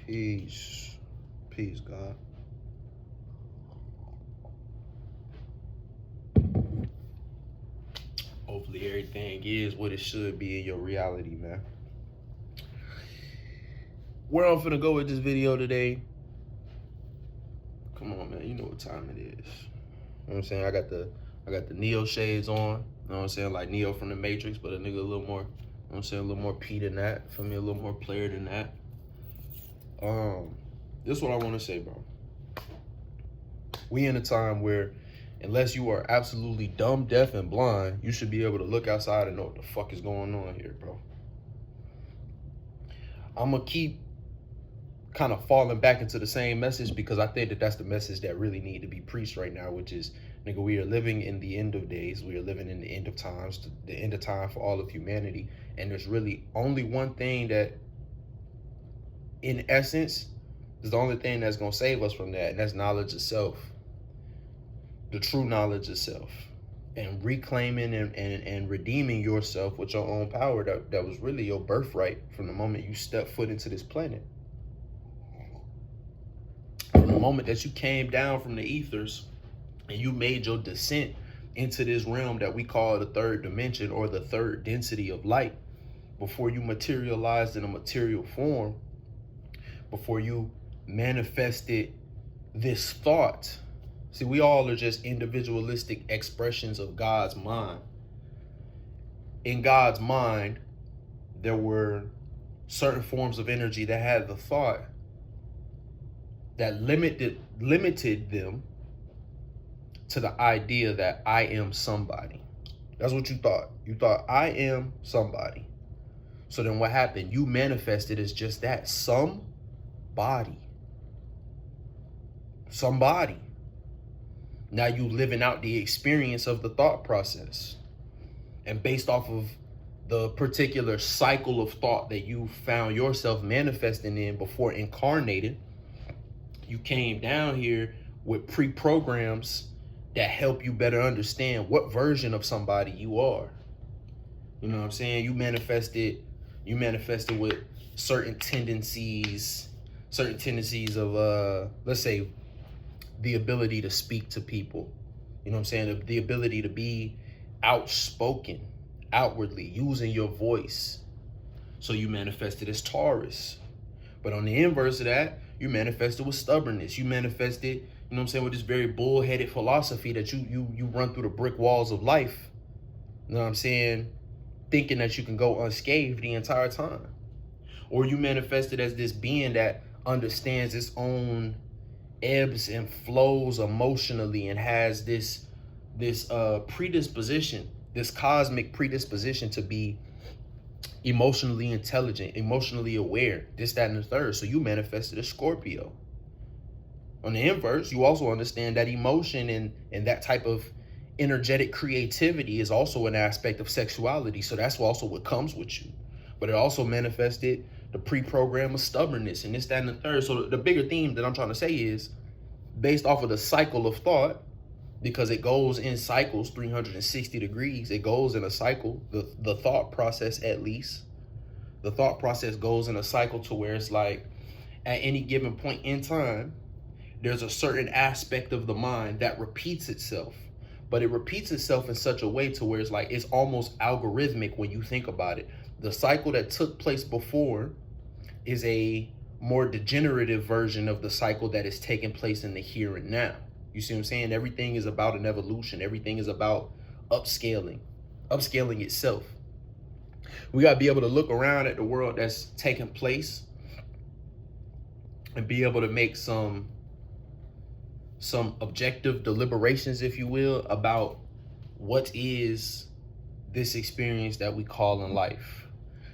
Peace. Peace, God. Hopefully everything is what it should be in your reality, man. Where I'm finna go with this video today. Come on, man. You know what time it is. You know what I'm saying? I got the Neo shades on. You know what I'm saying? Like Neo from the Matrix, but a nigga a little more, you know what I'm saying, a little more P than that. For me, a little more player than that. This is what I want to say, bro. We in a time where, unless you are absolutely dumb, deaf, and blind, you should be able to look outside and know what the fuck is going on here, bro. I'm gonna keep kind of falling back into the same message because I think that that's the message that really need to be preached right now, which is, nigga, we are living in the end of days. We are living in the end of times, the end of time for all of humanity. And there's really only one thing that, in essence, is the only thing that's gonna save us from that, and that's knowledge of self. The true knowledge of self. And reclaiming and redeeming yourself with your own power that was really your birthright from the moment you stepped foot into this planet. From the moment that you came down from the ethers and you made your descent into this realm that we call the third dimension or the third density of light, before you materialized in a material form, before you manifested this thought. See, we all are just individualistic expressions of God's mind. In God's mind, there were certain forms of energy that had the thought that limited them to the idea that I am somebody. That's what you thought. You thought I am somebody. So then what happened? You manifested as just that, somebody. Somebody. Now you living out the experience of the thought process. And based off of the particular cycle of thought that you found yourself manifesting in before incarnated, you came down here with pre-programs that help you better understand what version of somebody you are. You know what I'm saying? You manifested with certain tendencies of let's say the ability to speak to people. You know what I'm saying? The ability to be outspoken, outwardly, using your voice. So you manifested as Taurus. But on the inverse of that, you manifested with stubbornness. You manifested, you know what I'm saying, with this very bullheaded philosophy that you run through the brick walls of life. You know what I'm saying? Thinking that you can go unscathed the entire time. Or you manifested as this being that understands its own ebbs and flows emotionally and has this predisposition, this cosmic predisposition to be emotionally intelligent, emotionally aware, this, that, and the third. So you manifested a Scorpio. On the inverse, you also understand that emotion and that type of energetic creativity is also an aspect of sexuality. So that's also what comes with you. But it also manifested the pre-program of stubbornness and this, that, and the third. So the bigger theme that I'm trying to say is, based off of the cycle of thought, because it goes in cycles, 360 degrees, it goes in a cycle, the thought process at least. The thought process goes in a cycle to where it's like, at any given point in time, there's a certain aspect of the mind that repeats itself. But it repeats itself in such a way to where it's like, it's almost algorithmic when you think about it. The cycle that took place before is a more degenerative version of the cycle that is taking place in the here and now. You see what I'm saying? Everything is about an evolution. Everything is about upscaling itself. We got to be able to look around at the world that's taking place and be able to make some objective deliberations, if you will, about what is this experience that we call in life.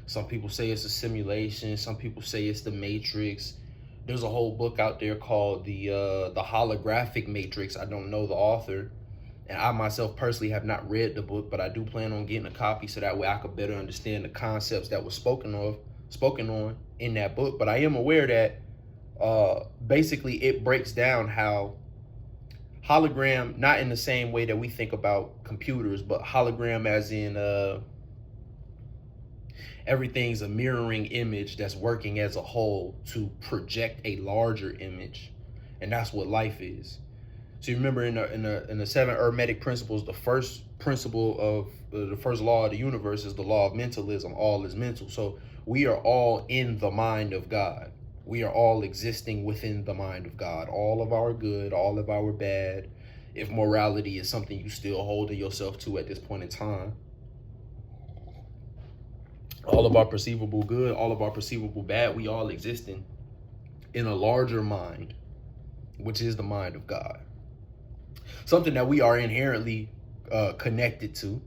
Some people say it's a simulation. Some people say it's the Matrix. There's a whole book out there called the Holographic Matrix. I don't know the author, and I myself personally have not read the book, but I do plan on getting a copy so that way I could better understand the concepts that were spoken on in that book. But I am aware that basically it breaks down how hologram, not in the same way that we think about computers, but hologram as in Everything's a mirroring image that's working as a whole to project a larger image, and that's what life is. So you remember in the seven Hermetic principles, the first principle of the first law of the universe is the law of mentalism. All is mental. So we are all in the mind of God. We are all existing within the mind of God. All of our good, all of our bad. If morality is something you still holding yourself to at this point in time, all of our perceivable good, all of our perceivable bad, we all existing in a larger mind, which is the mind of God. Something that we are inherently connected to.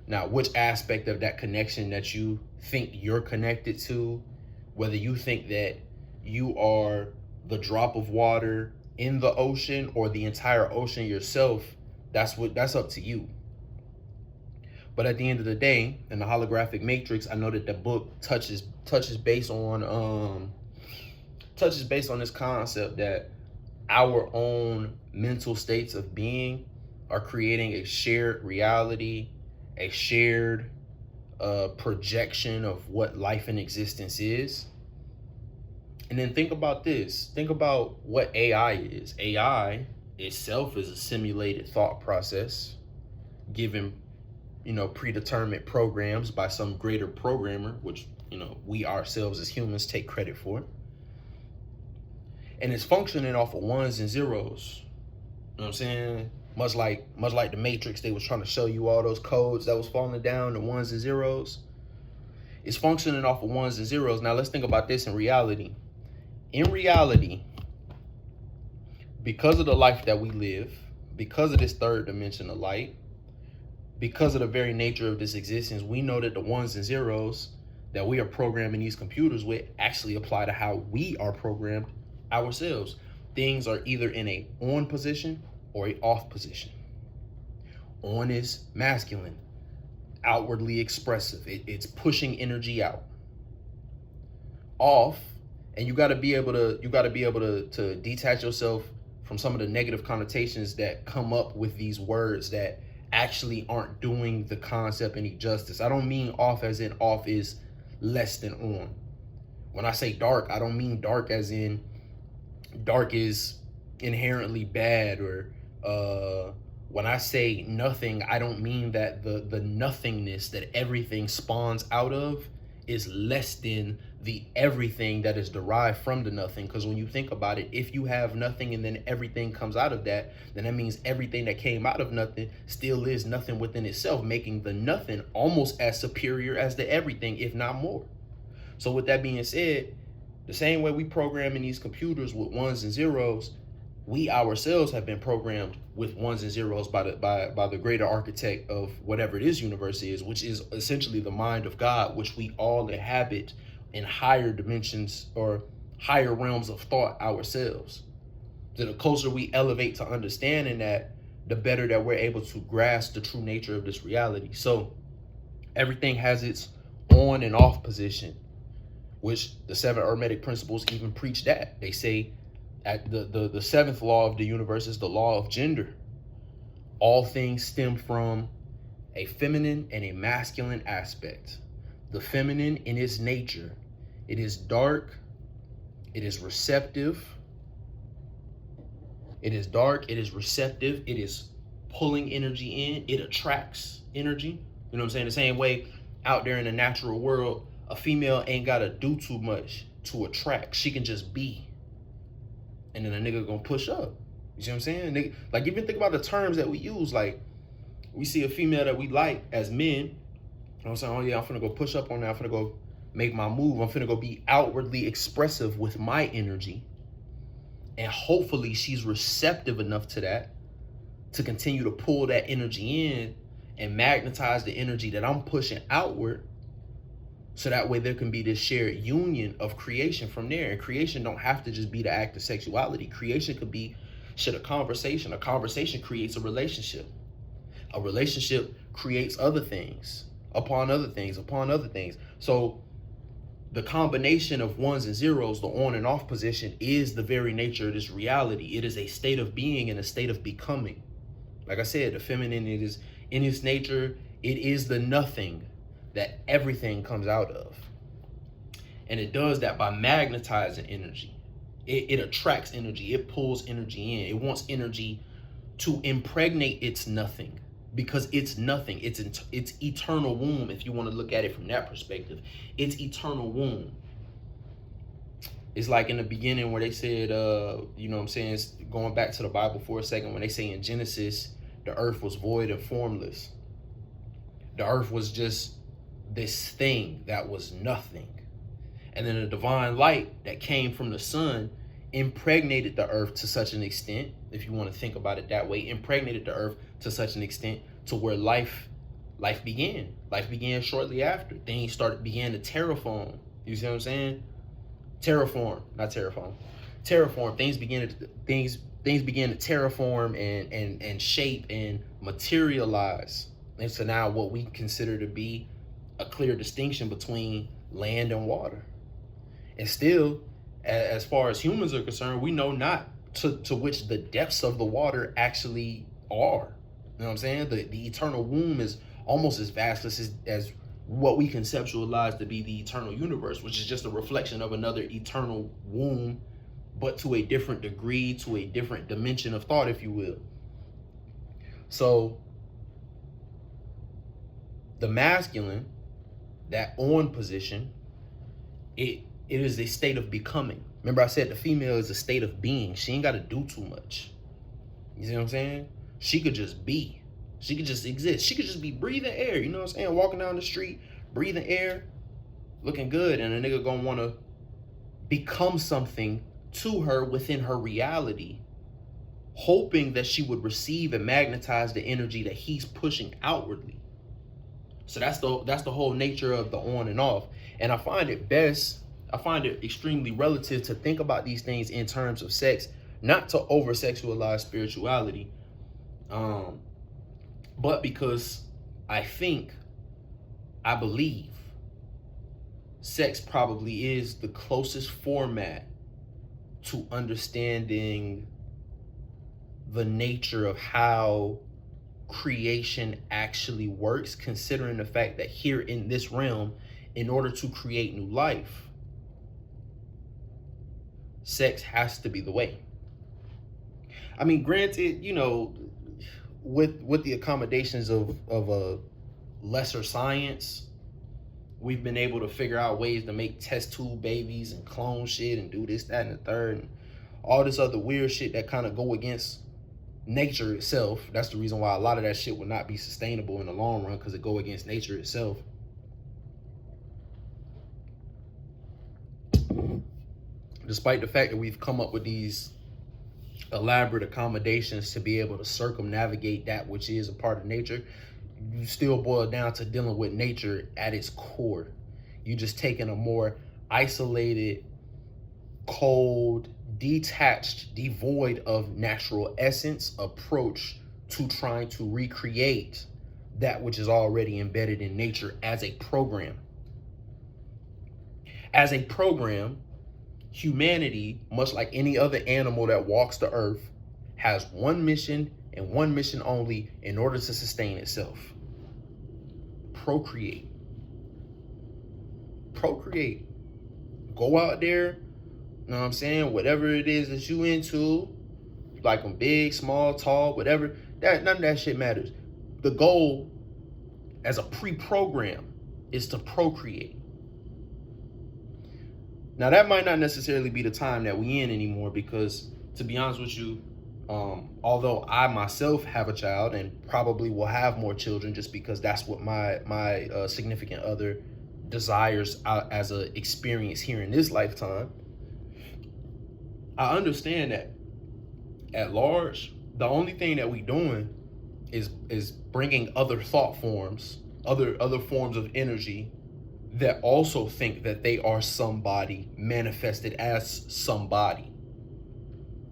Now, which aspect of that connection that you think you're connected to, whether you think that you are the drop of water in the ocean or the entire ocean yourself, that's up to you. But at the end of the day, in the holographic matrix, I know that the book touches base on this concept that our own mental states of being are creating a shared reality, a shared projection of what life and existence is. And then think about this. Think about what AI is. AI itself is a simulated thought process given, predetermined programs by some greater programmer, which, we ourselves as humans take credit for. And it's functioning off of ones and zeros. You know what I'm saying? Much like the Matrix, they was trying to show you all those codes that was falling down, the ones and zeros. It's functioning off of ones and zeros. Now let's think about this in reality. In reality, because of the life that we live, because of this third dimension of light, because of the very nature of this existence, we know that the ones and zeros that we are programming these computers with actually apply to how we are programmed ourselves. Things are either in a on position or a off position. On is masculine, outwardly expressive. It's pushing energy out. Off, and you got to be able to detach yourself from some of the negative connotations that come up with these words that actually aren't doing the concept any justice. I don't mean off as in off is less than on. When I say dark, I don't mean dark as in dark is inherently bad, or when I say nothing, I don't mean that the nothingness that everything spawns out of is less than the everything that is derived from the nothing. Because when you think about it, if you have nothing and then everything comes out of that, then that means everything that came out of nothing still is nothing within itself, making the nothing almost as superior as the everything, if not more. So with that being said, the same way we program in these computers with ones and zeros, we ourselves have been programmed with ones and zeros by the greater architect of whatever this universe is, which is essentially the mind of God, which we all inhabit in higher dimensions or higher realms of thought ourselves. So the closer we elevate to understanding that, the better that we're able to grasp the true nature of this reality. So everything has its on and off position, which the seven Hermetic principles even preach that. They say at the seventh law of the universe is the law of gender. All things stem from a feminine and a masculine aspect. The feminine in its nature, it is dark, it is receptive. It is dark, it is receptive, it is pulling energy in, it attracts energy. You know what I'm saying? The same way out there in the natural world, a female ain't gotta do too much to attract. She can just be. And then a nigga gonna push up. You see what I'm saying? Like, even think about the terms that we use. Like, we see a female that we like as men. You know what I'm saying? Oh yeah, I'm finna go push up on that. I'm finna go make my move. I'm finna go be outwardly expressive with my energy. And hopefully she's receptive enough to that to continue to pull that energy in and magnetize the energy that I'm pushing outward. So that way there can be this shared union of creation from there. And creation don't have to just be the act of sexuality. Creation could be a conversation. A conversation creates a relationship. A relationship creates other things, upon other things, upon other things. So the combination of ones and zeros, the on and off position, is the very nature of this reality. It is a state of being and a state of becoming. Like I said, the feminine, it is in its nature, it is the nothing. that everything comes out of. And it does that by magnetizing energy. It attracts energy. It pulls energy in. It wants energy to impregnate its nothing, because it's nothing. It's eternal womb, if you want to look at it from that perspective. It's eternal womb. It's like in the beginning where they said, you know what I'm saying, going back to the Bible for a second, when they say in Genesis, the earth was void and formless. The earth was just this thing that was nothing. And then the divine light that came from the sun impregnated the earth to such an extent, if you want to think about it that way, impregnated the earth to such an extent to where life began. Life began shortly after. Things began to terraform. You see what I'm saying? Terraform. Things began to terraform and shape and materialize. And so now what we consider to be a clear distinction between land and water. And still, as far as humans are concerned, we know not to which the depths of the water actually are. You know what I'm saying? The eternal womb is almost as vast as what we conceptualize to be the eternal universe, which is just a reflection of another eternal womb, but to a different degree, to a different dimension of thought, if you will. So the masculine, that on position, it is a state of becoming. Remember I said the female is a state of being. She ain't got to do too much. You see what I'm saying? She could just be. She could just exist. She could just be breathing air. You know what I'm saying? Walking down the street, breathing air, looking good. And a nigga gonna want to become something to her within her reality, hoping that she would receive and magnetize the energy that he's pushing outwardly. So that's the whole nature of the on and off. And I find it extremely relative to think about these things in terms of sex, not to over-sexualize spirituality, but because I believe sex probably is the closest format to understanding the nature of how creation actually works, considering the fact that here in this realm, in order to create new life, sex has to be the way. I mean, granted, you know, with the accommodations of a lesser science, we've been able to figure out ways to make test tube babies and clone shit and do this, that, and the third, and all this other weird shit that kind of go against nature itself. That's the reason why a lot of that shit will not be sustainable in the long run, because it go against nature itself. Despite the fact that we've come up with these elaborate accommodations to be able to circumnavigate that which is a part of nature, you still boil down to dealing with nature at its core. You just taking a more isolated, cold, detached, devoid of natural essence approach to trying to recreate that which is already embedded in nature as a program. As a program, humanity, much like any other animal that walks the earth, has one mission and one mission only in order to sustain itself: procreate. Procreate. Go out there, you know what I'm saying? Whatever it is that you into, like them big, small, tall, whatever, none of that shit matters. The goal as a pre-program is to procreate. Now, that might not necessarily be the time that we in anymore, because to be honest with you, although I myself have a child and probably will have more children just because that's what my significant other desires as an experience here in this lifetime, I understand that at large, the only thing that we doing is bringing other thought forms, other forms of energy that also think that they are somebody manifested as somebody.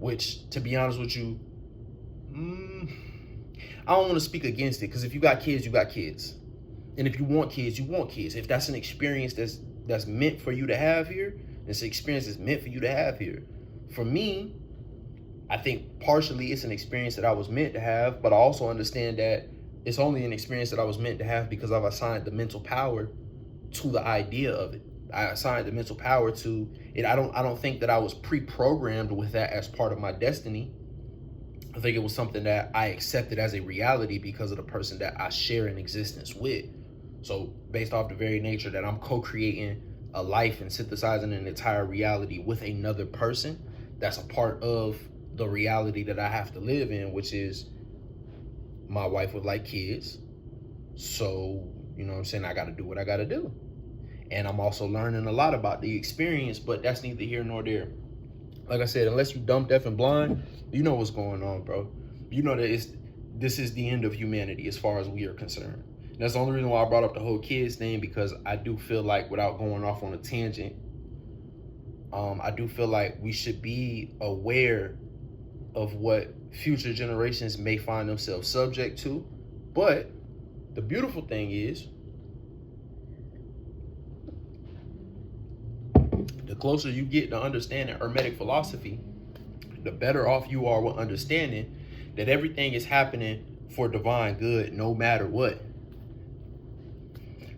Which, to be honest with you, I don't want to speak against it, because if you got kids, you got kids. And if you want kids, you want kids. If that's an experience that's meant for you to have here, it's an experience that's meant for you to have here. For me, I think partially it's an experience that I was meant to have, but I also understand that It's only an experience that I was meant to have because I've assigned the mental power to the idea of it. I assigned the mental power to it. I don't think that I was pre-programmed with that as part of my destiny. I think it was something that I accepted as a reality because of the person that I share an existence with. So based off the very nature that I'm co-creating a life and synthesizing an entire reality with another person, that's a part of the reality that I have to live in, which is my wife would like kids. So, you know what I'm saying? I got to do what I got to do. And I'm also learning a lot about the experience, but that's neither here nor there. Like I said, unless you dumb, deaf, and blind, you know what's going on, bro. You know that this is the end of humanity as far as we are concerned. And that's the only reason why I brought up the whole kids thing, because I do feel like, without going off on a tangent, I do feel like we should be aware of what future generations may find themselves subject to. But the beautiful thing is, the closer you get to understanding Hermetic philosophy, the better off you are with understanding that everything is happening for divine good, no matter what.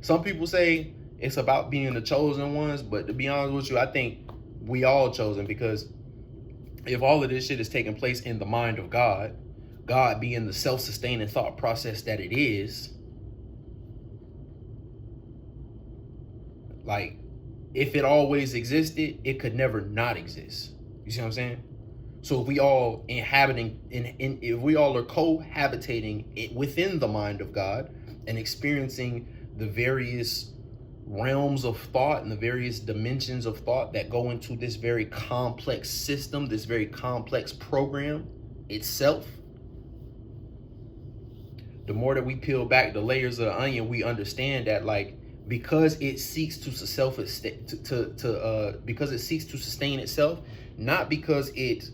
Some people say it's about being the chosen ones, but to be honest with you, I think we all chosen, because if all of this shit is taking place in the mind of God, God being the self-sustaining thought process that it is, like, if it always existed, it could never not exist. You see what I'm saying? So if we all if we all are cohabitating it within the mind of God and experiencing the various realms of thought and the various dimensions of thought that go into this very complex system, this very complex program itself, the more that we peel back the layers of the onion, we understand that, like, because it seeks to because it seeks to sustain itself, not because it,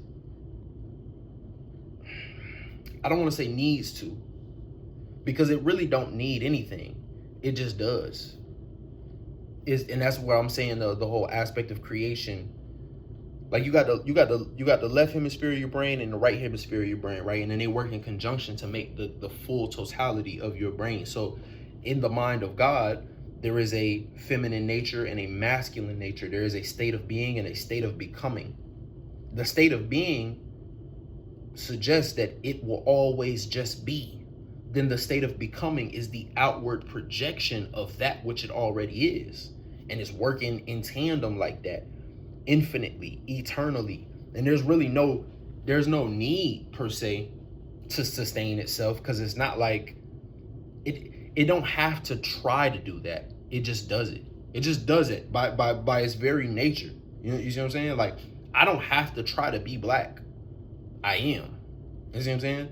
I don't want to say needs to, because it really don't need anything. It just does. And that's where I'm saying the whole aspect of creation. Like, you got the left hemisphere of your brain and the right hemisphere of your brain, right? And then they work in conjunction to make the full totality of your brain. So in the mind of God, there is a feminine nature and a masculine nature. There is a state of being and a state of becoming. The state of being suggests that it will always just be. Then the state of becoming is the outward projection of that which it already is. And it's working in tandem like that, infinitely, eternally. And there's no need per se to sustain itself, because it's not like it don't have to try to do that. It just does it. It just does it by its very nature. You see what I'm saying? Like, I don't have to try to be black. I am. You see what I'm saying?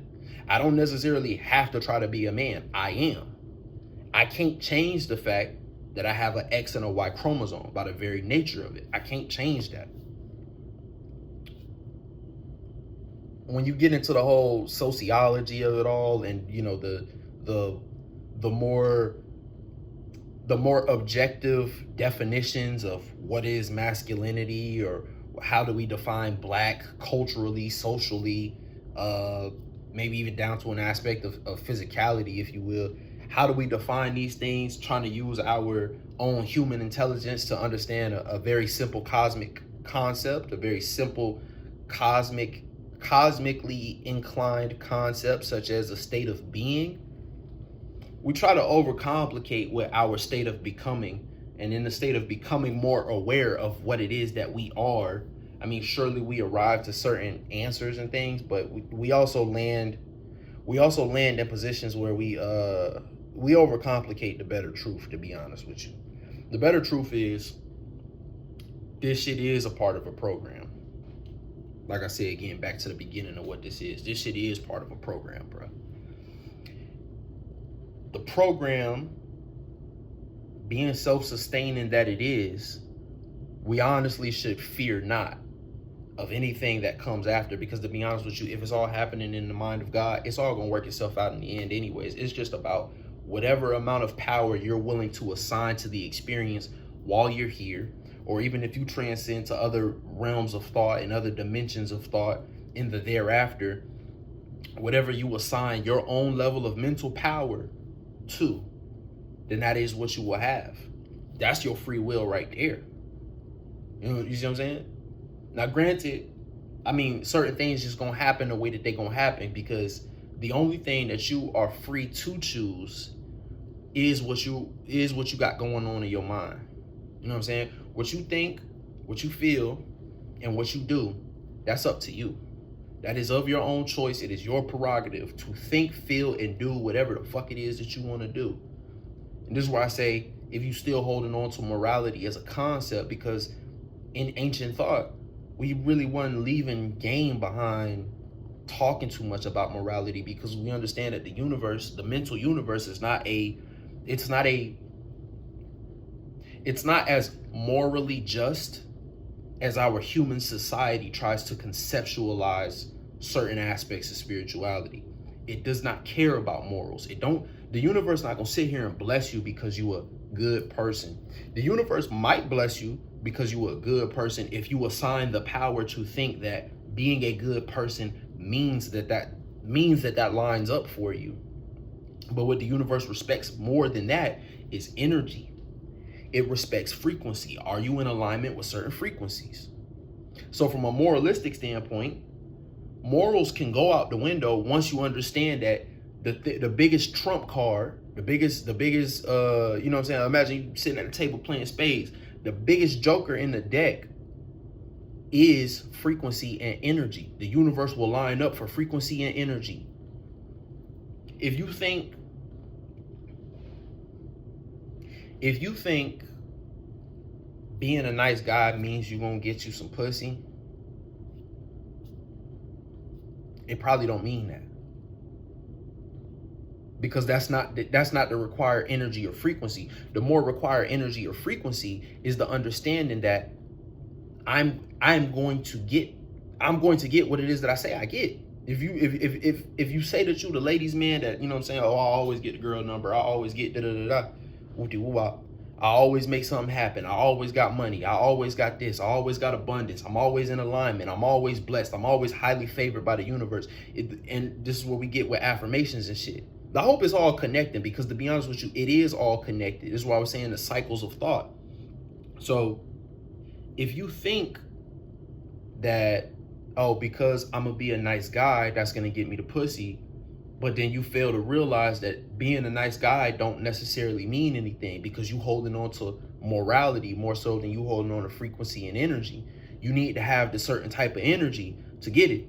I don't necessarily have to try to be a man. I am. I can't change the fact that I have an X and a Y chromosome by the very nature of it. I can't change that. When you get into the whole sociology of it all, and the more objective definitions of what is masculinity, or how do we define black culturally, socially, maybe even down to an aspect of physicality, if you will. How do we define these things, trying to use our own human intelligence to understand a very simple cosmic concept, a very simple cosmically inclined concept, such as a state of being? We try to overcomplicate with our state of becoming, and in the state of becoming more aware of what it is that we are. I mean, surely we arrive to certain answers and things, but we also land in positions where we overcomplicate the better truth, to be honest with you. The better truth is, this shit is a part of a program. Like I said, again, back to the beginning of what this is. This shit is part of a program, bro. The program, being self-sustaining that it is, we honestly should fear not of anything that comes after, because to be honest with you, if it's all happening in the mind of God, it's all gonna work itself out in the end anyways. It's just about whatever amount of power you're willing to assign to the experience while you're here, or even if you transcend to other realms of thought and other dimensions of thought in the thereafter. whatever you assign your own level of mental power to, then that is what you will have. That's your free will right there. You see what I'm saying? Now, granted, I mean, certain things just gonna happen the way that they gonna happen, because the only thing that you are free to choose is what you got going on in your mind. You know what I'm saying? What you think, what you feel, and what you do, that's up to you. That is of your own choice. It is your prerogative to think, feel, and do whatever the fuck it is that you want to do. And this is why I say, if you still holding on to morality as a concept, because in ancient thought, we really weren't leaving game behind talking too much about morality, because we understand that the universe, the mental universe, is not as morally just as our human society tries to conceptualize certain aspects of spirituality. It does not care about morals. The universe not gonna sit here and bless you because you a good person. The universe might bless you because you a good person if you assign the power to think that being a good person means that lines up for you. But what the universe respects more than that is energy. It respects frequency. Are you in alignment with certain frequencies? So from a moralistic standpoint, morals can go out the window once you understand that the biggest trump card, the biggest, you know what I'm saying? Imagine you sitting at a table playing spades. The biggest joker in the deck is frequency and energy. The universe will line up for frequency and energy. If you think being a nice guy means you're gonna get you some pussy, it probably don't mean that. Because that's not the required energy or frequency. The more required energy or frequency is the understanding that I'm going to get what it is that I say I get. If you say that you the ladies man, that, you know what I'm saying, oh, I always get the girl number, I always get I always make something happen, I always got money, I always got this, I always got abundance, I'm always in alignment, I'm always blessed, I'm always highly favored by the universe. And this is what we get with affirmations and shit. I hope it's all connecting, because to be honest with you, it is all connected. This is why I was saying the cycles of thought. So if you think that, oh, because I'm gonna be a nice guy, that's gonna get me the pussy, but then you fail to realize that being a nice guy don't necessarily mean anything, because you holding on to morality more so than you holding on to frequency and energy. You need to have the certain type of energy to get it.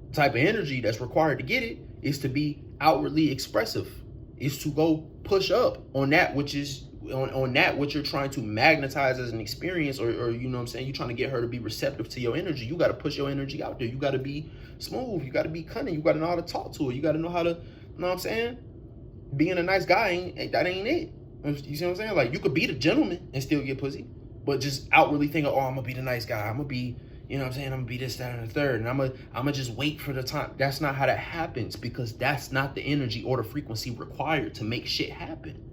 The type of energy that's required to get it is to be outwardly expressive, is to go push up on that which is on that what you're trying to magnetize as an experience, or you know what I'm saying, you're trying to get her to be receptive to your energy. You got to push your energy out there. You got to be smooth, you got to be cunning, you got to know how to talk to her, you got to know how to, you know what I'm saying, being a nice guy ain't it. You see what I'm saying? Like, you could be the gentleman and still get pussy, but just outwardly thinking, oh, I'm gonna be the nice guy, I'm gonna be, you know what I'm saying, I'm gonna be this, that, and the third, and I'm gonna just wait for the time. That's not how that happens, because that's not the energy or the frequency required to make shit happen.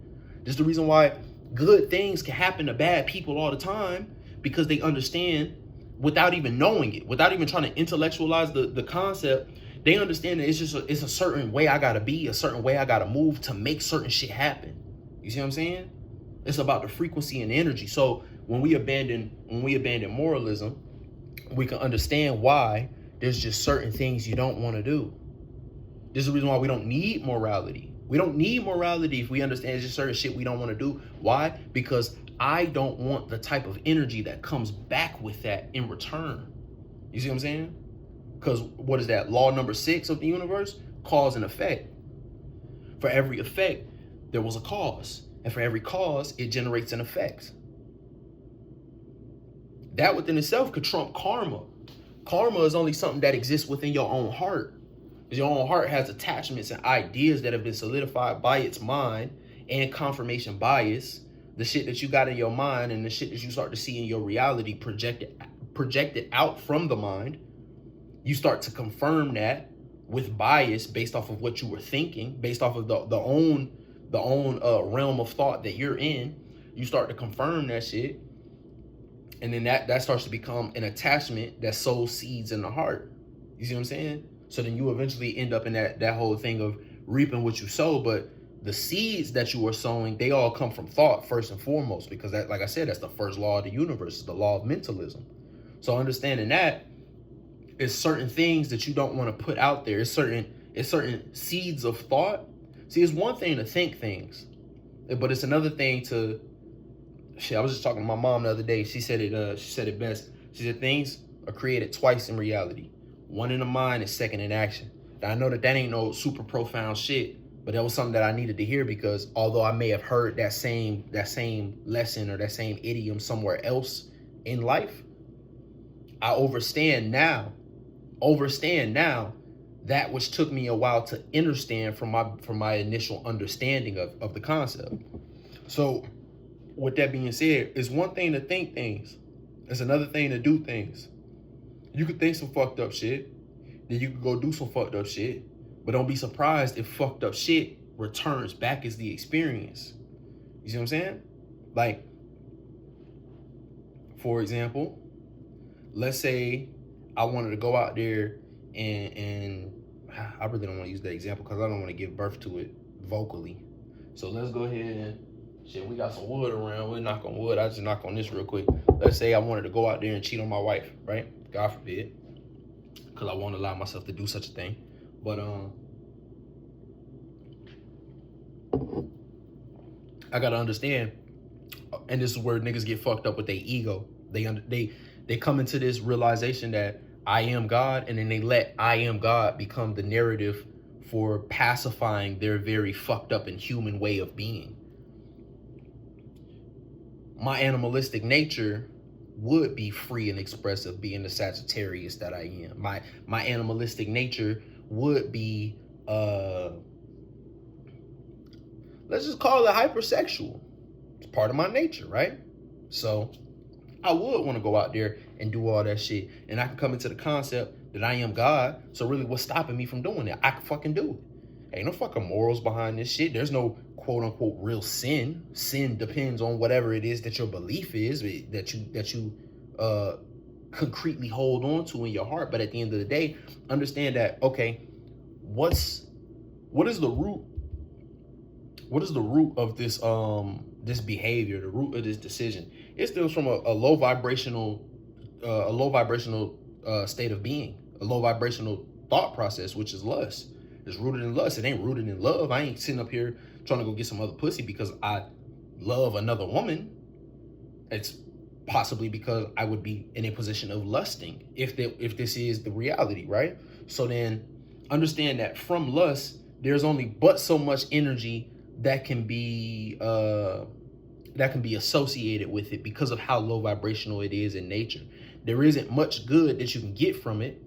This is the reason why good things can happen to bad people all the time, because they understand, without even knowing it, without even trying to intellectualize the concept, they understand that it's a certain way I gotta be, a certain way I gotta move to make certain shit happen. You see what I'm saying? It's about the frequency and energy. So when we abandon moralism, we can understand why there's just certain things you don't want to do. This is the reason why we don't need morality. We don't need morality if we understand it's just certain shit we don't want to do. Why? Because I don't want the type of energy that comes back with that in return. You see what I'm saying? Because what is that? Law number 6 of the universe? Cause and effect. For every effect, there was a cause. And for every cause, it generates an effect. That within itself could trump karma. Karma is only something that exists within your own heart. Because your own heart has attachments and ideas that have been solidified by its mind and confirmation bias. The shit that you got in your mind and the shit that you start to see in your reality projected out from the mind. You start to confirm that with bias based off of what you were thinking, based off of the own realm of thought that you're in. You start to confirm that shit. And then that starts to become an attachment that sows seeds in the heart. You see what I'm saying? So then you eventually end up in that whole thing of reaping what you sow. But the seeds that you are sowing, they all come from thought first and foremost, because that, like I said, that's the first law of the universe, the law of mentalism. So understanding that, it's certain things that you don't want to put out there. It's certain seeds of thought. See, it's one thing to think things, but it's another thing to shit. I was just talking to my mom the other day. She said it best. She said things are created twice in reality. One in the mind and second in action. Now, I know that ain't no super profound shit, but that was something that I needed to hear, because although I may have heard that same lesson or that same idiom somewhere else in life, I understand now that which took me a while to understand from my initial understanding of the concept. So with that being said, it's one thing to think things. It's another thing to do things. You could think some fucked up shit, then you could go do some fucked up shit, but don't be surprised if fucked up shit returns back as the experience. You see what I'm saying? Like, for example, let's say I wanted to go out there and I really don't want to use that example because I don't want to give birth to it vocally. So let's go ahead and shit, we got some wood around. We'll knock on wood. I just knock on this real quick. Let's say I wanted to go out there and cheat on my wife, right? God forbid. Because I won't allow myself to do such a thing. But I gotta understand, and this is where niggas get fucked up with their ego. They come into this realization that I am God, and then they let I am God become the narrative for pacifying their very fucked up and human way of being. My animalistic nature would be free and expressive, being the Sagittarius that I am. My animalistic nature would be let's just call it hypersexual. It's part of my nature, right? So I would want to go out there and do all that shit. And I can come into the concept that I am God. So really, what's stopping me from doing it? I can fucking do it. Ain't no fucking morals behind this shit. There's no quote unquote real sin. Sin depends on whatever it is that your belief is, that you concretely hold on to in your heart. But at the end of the day, understand that, okay, what is the root? What is the root of this this behavior, the root of this decision? It stems from a low vibrational state of being, a low vibrational thought process, which is lust. It's rooted in lust. It ain't rooted in love. I ain't sitting up here trying to go get some other pussy because I love another woman. It's possibly because I would be in a position of lusting if this is the reality, right? So then understand that from lust, there's only but so much energy that can be associated with it because of how low vibrational it is in nature. There isn't much good that you can get from it.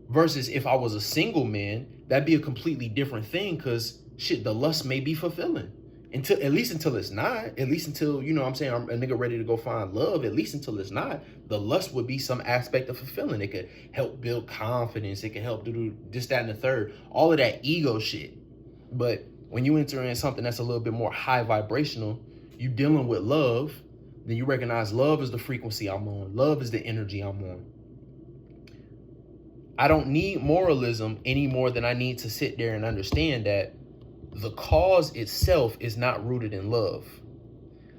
Versus if I was a single man, that'd be a completely different thing, because shit, the lust may be fulfilling. At least until it's not. At least until, you know what I'm saying, I'm a nigga ready to go find love. At least until it's not. The lust would be some aspect of fulfilling. It could help build confidence. It could help do this, that, and the third. All of that ego shit. But when you enter in something that's a little bit more high vibrational, you dealing with love, then you recognize love is the frequency I'm on. Love is the energy I'm on. I don't need moralism any more than I need to sit there and understand that the cause itself is not rooted in love.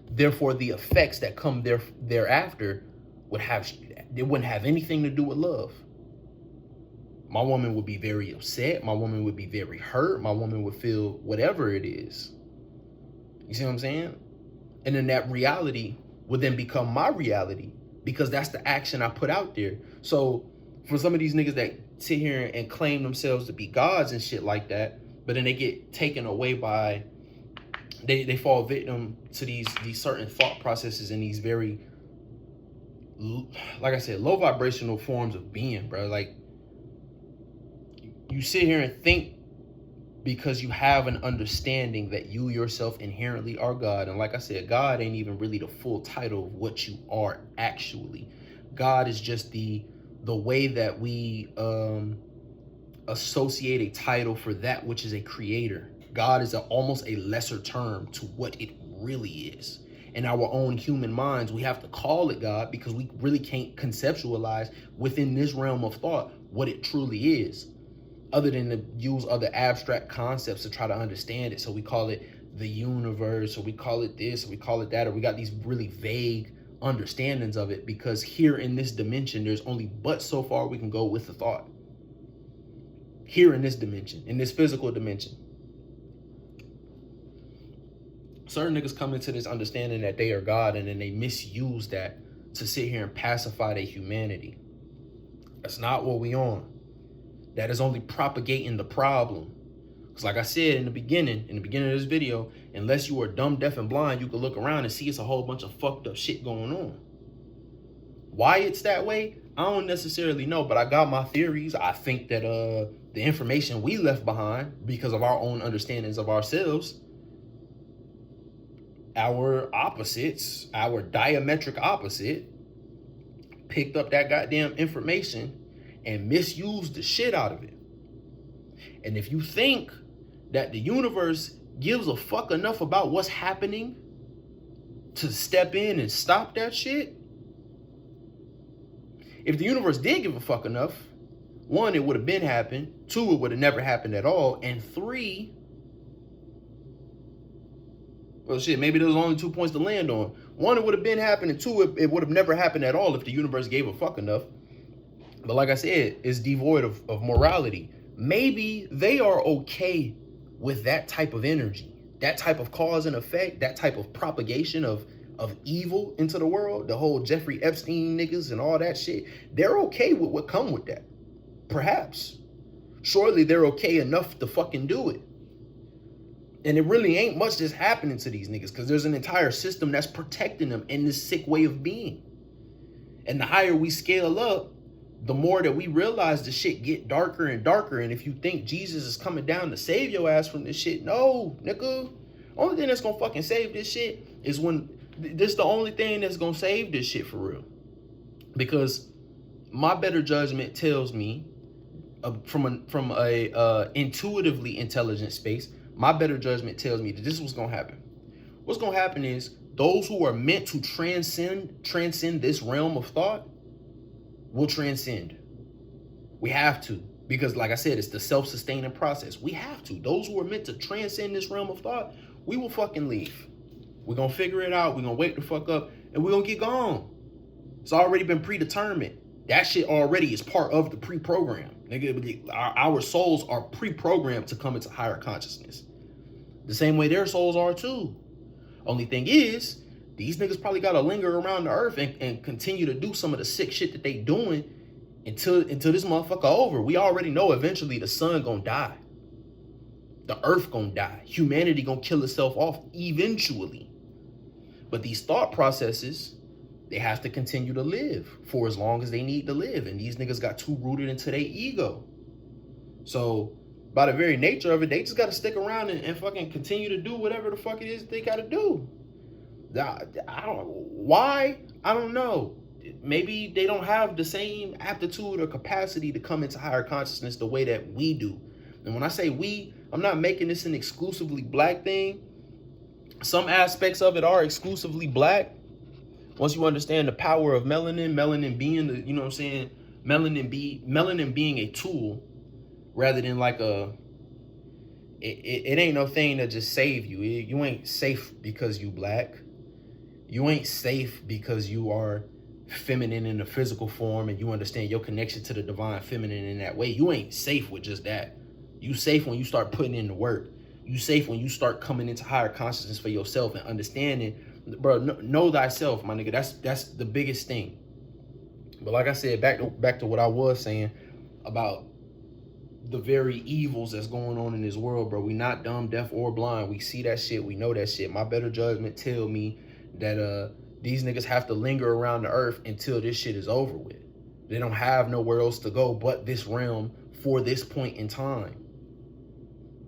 Therefore, the effects that come thereafter wouldn't have anything to do with love. My woman would be very upset. My woman would be very hurt. My woman would feel whatever it is. You see what I'm saying? And then that reality would then become my reality, because that's the action I put out there. So for some of these niggas that sit here and claim themselves to be gods and shit like that, but then they get taken away by, they fall victim to these certain thought processes and these very, like I said, low vibrational forms of being, bro. Like, you sit here and think because you have an understanding that you yourself inherently are God. And like I said, God ain't even really the full title of what you are actually. God is just the way that we associate a title for that which is a creator. God is almost a lesser term to what it really is. In our own human minds, we have to call it God because we really can't conceptualize within this realm of thought what it truly is. other than to use other abstract concepts to try to understand it. So we call it the universe, or we call it this, or we call it that, or we got these really vague understandings of it, because here in this dimension, there's only but so far we can go with the thought. Here in this dimension, in this physical dimension. Certain niggas come into this understanding that they are God, and then they misuse that to sit here and pacify their humanity. That's not what we on. That is only propagating the problem. Because like I said in the beginning of this video, unless you are dumb, deaf, and blind, you can look around and see it's a whole bunch of fucked up shit going on. Why it's that way, I don't necessarily know, but I got my theories. I think that the information we left behind, because of our own understandings of ourselves, our opposites, our diametric opposite, picked up that goddamn information and misused the shit out of it. And if you think that the universe gives a fuck enough about what's happening to step in and stop that shit, if the universe did give a fuck enough, one, it would have been happened. Two, it would have never happened at all. And three, well, shit, maybe there's only 2 points to land on. One, it would have been happened, and two, it would have never happened at all if the universe gave a fuck enough. But like I said, it's devoid of morality. Maybe they are okay with that type of energy, that type of cause and effect, that type of propagation of evil into the world, the whole Jeffrey Epstein niggas and all that shit. They're okay with what come with that. Perhaps. Surely they're okay enough to fucking do it. And it really ain't much that's happening to these niggas, because there's an entire system that's protecting them in this sick way of being. And the higher we scale up, the more that we realize the shit get darker and darker. And if you think Jesus is coming down to save your ass from this shit, no, nigga. Only thing that's gonna fucking save this shit is when this the only thing that's gonna save this shit for real. Because my better judgment tells me, from a intuitively intelligent space, my better judgment tells me that this is what's gonna happen. What's gonna happen is those who are meant to transcend this realm of thought will transcend. We have to, because like I said, it's the self-sustaining process. We have to. Those who are meant to transcend this realm of thought, we will fucking leave. We're gonna figure it out. We're gonna wake the fuck up, and we're gonna get gone. It's already been predetermined. That shit already is part of the pre-program. Nigga, our souls are pre-programmed to come into higher consciousness. The same way their souls are too. Only thing is, these niggas probably gotta linger around the earth and continue to do some of the sick shit that they doing until this motherfucker over. We already know eventually the sun gonna die. The earth gonna die. Humanity gonna kill itself off eventually. But these thought processes, they have to continue to live for as long as they need to live. And these niggas got too rooted into their ego. So by the very nature of it, they just got to stick around and fucking continue to do whatever the fuck it is they got to do. I don't know. Why? I don't know. Maybe they don't have the same aptitude or capacity to come into higher consciousness the way that we do. And when I say we, I'm not making this an exclusively black thing. Some aspects of it are exclusively black. Once you understand the power of melanin being the, you know what I'm saying, melanin being a tool rather than like it ain't no thing that just save you. You ain't safe because you black. You ain't safe because you are feminine in the physical form and you understand your connection to the divine feminine in that way. You ain't safe with just that. You safe when you start putting in the work. You safe when you start coming into higher consciousness for yourself and understanding. Bro, know thyself, my nigga. That's the biggest thing. But like I said, back to what I was saying about the very evils that's going on in this world, bro. We not dumb, deaf, or blind. We see that shit. We know that shit. My better judgment tell me that these niggas have to linger around the earth until this shit is over with. They don't have nowhere else to go but this realm for this point in time.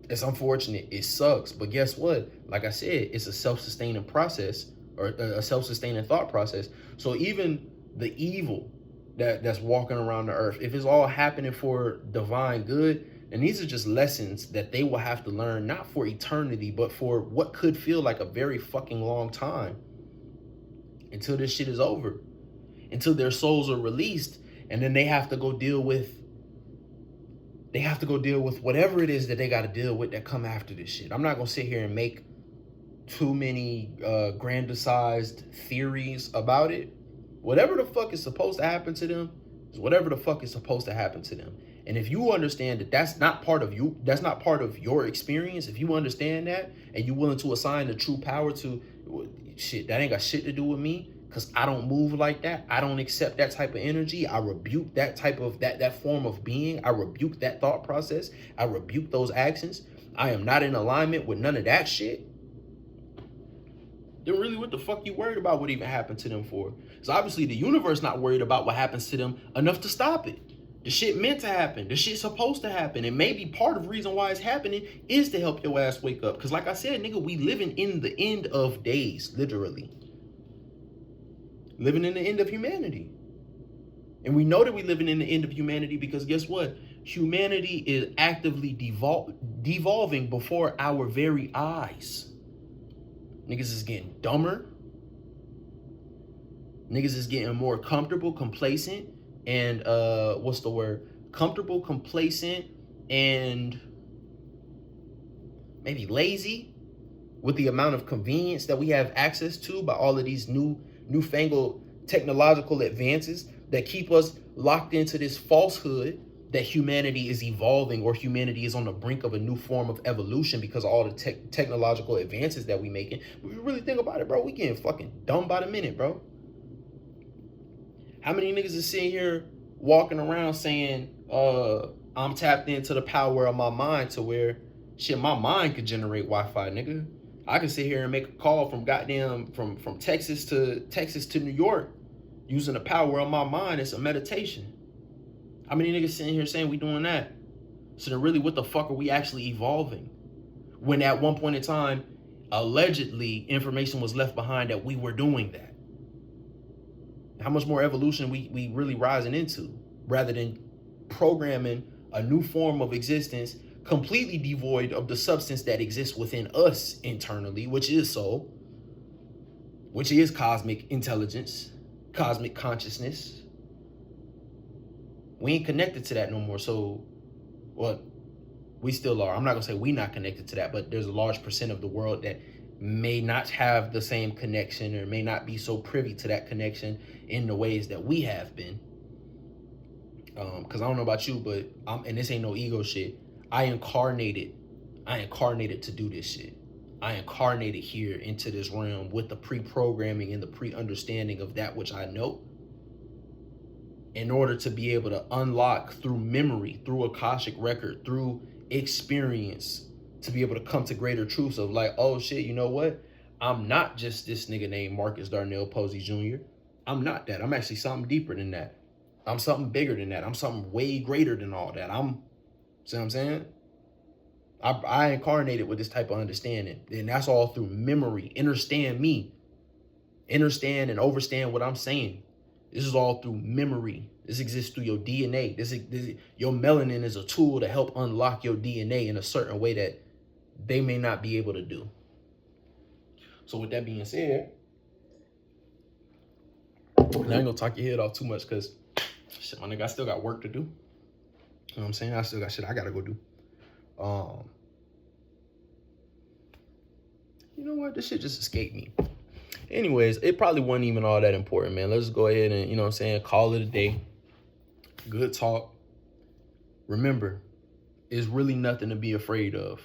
It's unfortunate. It sucks. But guess what? Like I said, it's a self-sustaining process, or a self-sustaining thought process. So even the evil that's walking around the earth, if it's all happening for divine good, and these are just lessons that they will have to learn, not for eternity, but for what could feel like a very fucking long time, until this shit is over, until their souls are released, and then they have to go deal with they have to go deal with whatever it is that they got to deal with that come after this shit. I'm not gonna sit here and make too many grandiozed theories about it. Whatever the fuck is supposed to happen to them is whatever the fuck is supposed to happen to them. And if you understand that that's not part of you, that's not part of your experience, if you understand that and you're willing to assign the true power to shit, that ain't got shit to do with me, because I don't move like that. I don't accept that type of energy. I rebuke that type of that form of being. I rebuke that thought process. I rebuke those actions. I am not in alignment with none of that shit. Then really, what the fuck you worried about what even happened to them for? Because obviously the universe not worried about what happens to them enough to stop it. The shit meant to happen. The shit supposed to happen. And maybe part of the reason why it's happening is to help your ass wake up. Because like I said, nigga, we living in the end of days, literally. Living in the end of humanity. And we know that we living in the end of humanity because guess what? Humanity is actively devolving before our very eyes. Niggas is getting dumber. Niggas is getting more comfortable, complacent, and what's the word? Comfortable, complacent, and maybe lazy with the amount of convenience that we have access to by all of these newfangled technological advances that keep us locked into this falsehood that humanity is evolving or humanity is on the brink of a new form of evolution because of all the technological advances that we making. But if you really think about it, bro, we getting fucking dumb by the minute, bro. How many niggas is sitting here walking around saying, I'm tapped into the power of my mind to where, shit, my mind could generate Wi-Fi, nigga. I can sit here and make a call from goddamn, from Texas to New York using the power of my mind. It's a meditation. How many niggas sitting here saying we doing that? So then really, what the fuck are we actually evolving? When at one point in time, allegedly, information was left behind that we were doing that. How much more evolution we really rising into, rather than programming a new form of existence completely devoid of the substance that exists within us internally, which is soul, which is cosmic intelligence, cosmic consciousness. We ain't connected to that no more. So, well, we still are. I'm not gonna say we not connected to that, but there's a large percent of the world that may not have the same connection or may not be so privy to that connection in the ways that we have been. Because I don't know about you, but and this ain't no ego shit. I incarnated to do this shit. I incarnated here into this realm with the pre-programming and the pre-understanding of that which I know, in order to be able to unlock through memory, through Akashic record, through experience, to be able to come to greater truths of like, oh shit, you know what? I'm not just this nigga named Marcus Darnell Posey Jr. I'm not that. I'm actually something deeper than that. I'm something bigger than that. I'm something way greater than all that. See what I'm saying? I incarnated with this type of understanding. And that's all through memory. Understand me. Understand and overstand what I'm saying. This is all through memory. This exists through your DNA. Your melanin is a tool to help unlock your DNA in a certain way that they may not be able to do. So with that being said, and I ain't gonna talk your head off too much because shit, my nigga, I still got work to do. You know what I'm saying? I still got shit I gotta go do. You know what? This shit just escaped me. Anyways, it probably wasn't even all that important, man. Let's go ahead and, you know what I'm saying, call it a day. Good talk. Remember, it's really nothing to be afraid of.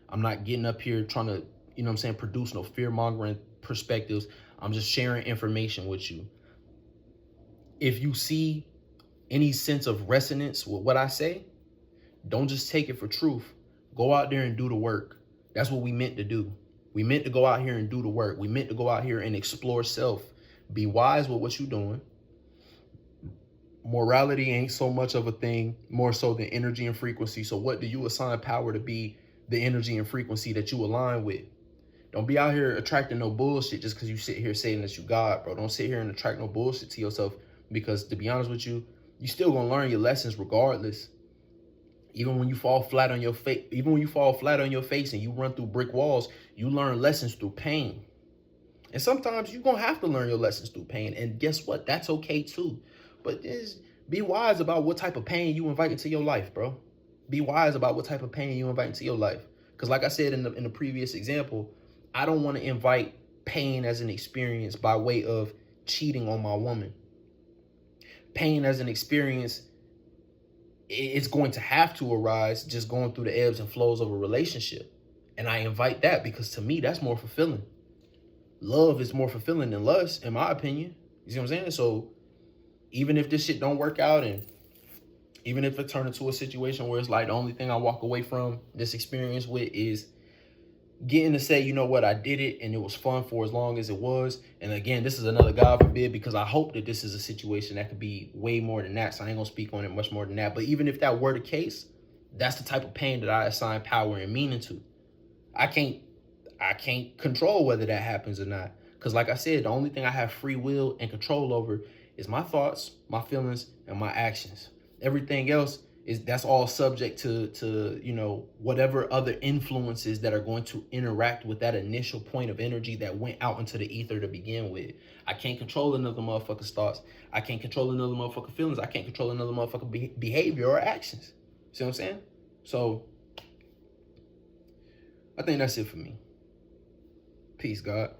I'm not getting up here trying to, you know what I'm saying, produce no fear-mongering perspectives. I'm just sharing information with you. If you see any sense of resonance with what I say, don't just take it for truth. Go out there and do the work. That's what we meant to do. We meant to go out here and do the work. We meant to go out here and explore self. Be wise with what you're doing. Morality ain't so much of a thing, more so than energy and frequency. So what do you assign power to be the energy and frequency that you align with? Don't be out here attracting no bullshit just because you sit here saying that you God, bro. Don't sit here and attract no bullshit to yourself, because to be honest with you, you still gonna learn your lessons regardless. Even when you fall flat on your face, and you run through brick walls, you learn lessons through pain. And sometimes you're gonna have to learn your lessons through pain. And guess what? That's okay too. But just be wise about what type of pain you invite into your life, bro. Be wise about what type of pain you invite into your life. Because like I said in the previous example, I don't want to invite pain as an experience by way of cheating on my woman. Pain as an experience, it's going to have to arise just going through the ebbs and flows of a relationship. And I invite that because to me, that's more fulfilling. Love is more fulfilling than lust, in my opinion. You see what I'm saying? So even if this shit don't work out, and even if it turns into a situation where it's like the only thing I walk away from this experience with is getting to say, you know what, I did it and it was fun for as long as it was. And again, this is another God forbid, because I hope that this is a situation that could be way more than that. So I ain't gonna speak on it much more than that. But even if that were the case, that's the type of pain that I assign power and meaning to. I can't control whether that happens or not. Because like I said, the only thing I have free will and control over is my thoughts, my feelings, and my actions. Everything else that's all subject to you know, whatever other influences that are going to interact with that initial point of energy that went out into the ether to begin with. I can't control another motherfucker's thoughts. I can't control another motherfucker's feelings. I can't control another motherfucker's behavior or actions. See what I'm saying? So I think that's it for me. Peace, God.